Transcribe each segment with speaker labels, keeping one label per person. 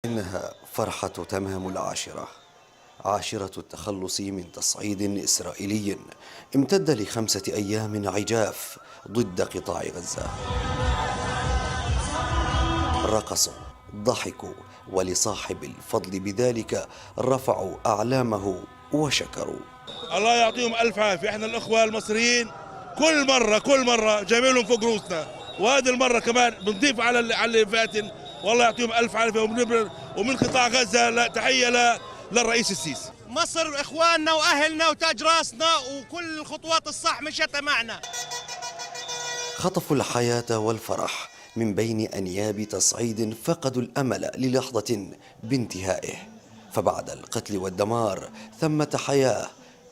Speaker 1: إنها فرحة تمام العاشرة، عاشرة التخلص من تصعيد إسرائيلي امتد ل5 أيام عجاف ضد قطاع غزة. رقصوا، ضحكوا، ولصاحب الفضل بذلك رفعوا أعلامه وشكروا.
Speaker 2: الله يعطيهم ألف عافية. احنا الأخوة المصريين كل مرة جايبين لهم فوق روسنا، وهذه المرة كمان بنضيف على اللي فاتن. والله يعطيهم ألف عافية. ومن قطاع غزة لا تحية للرئيس السيسي.
Speaker 3: مصر إخواننا وأهلنا وتاج راسنا، وكل الخطوات الصح مشت معنا.
Speaker 1: خطفوا الحياة والفرح من بين أنياب تصعيد فقدوا الأمل للحظة بانتهائه، فبعد القتل والدمار ثمة حياة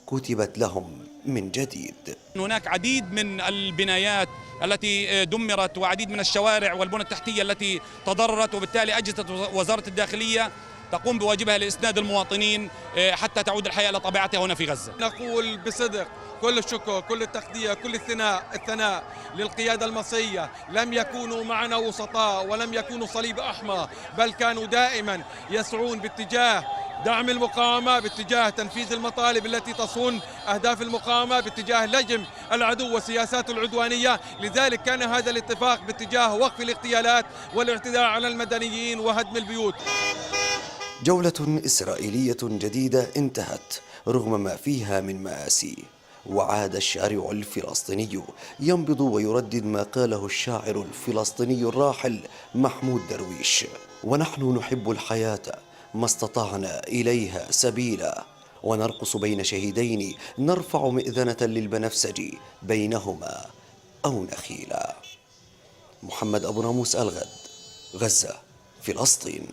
Speaker 1: كتبت لهم من جديد.
Speaker 4: هناك عديد من البنايات التي دمرت وعديد من الشوارع والبنى التحتية التي تضررت، وبالتالي أجهزة وزارة الداخلية تقوم بواجبها لإسناد المواطنين حتى تعود الحياة إلى طبيعتها هنا في غزة.
Speaker 5: نقول بصدق كل الشكر، كل التقدير، كل الثناء للقيادة المصرية. لم يكونوا معنا وسطاء ولم يكونوا صليب أحمر، بل كانوا دائما يسعون باتجاه دعم المقاومة، باتجاه تنفيذ المطالب التي تصون أهداف المقاومة، باتجاه لجم العدو وسياساته العدوانية. لذلك كان هذا الاتفاق باتجاه وقف الاغتيالات والاعتداء على المدنيين وهدم البيوت.
Speaker 1: جولة إسرائيلية جديدة انتهت رغم ما فيها من مآسي، وعاد الشارع الفلسطيني ينبض ويردد ما قاله الشاعر الفلسطيني الراحل محمود درويش: ونحن نحب الحياة ما استطعنا إليها سبيلا، ونرقص بين شهيدين نرفع مئذنة للبنفسج بينهما أو نخيلا. محمد أبو ناموس الغد، غزة، فلسطين.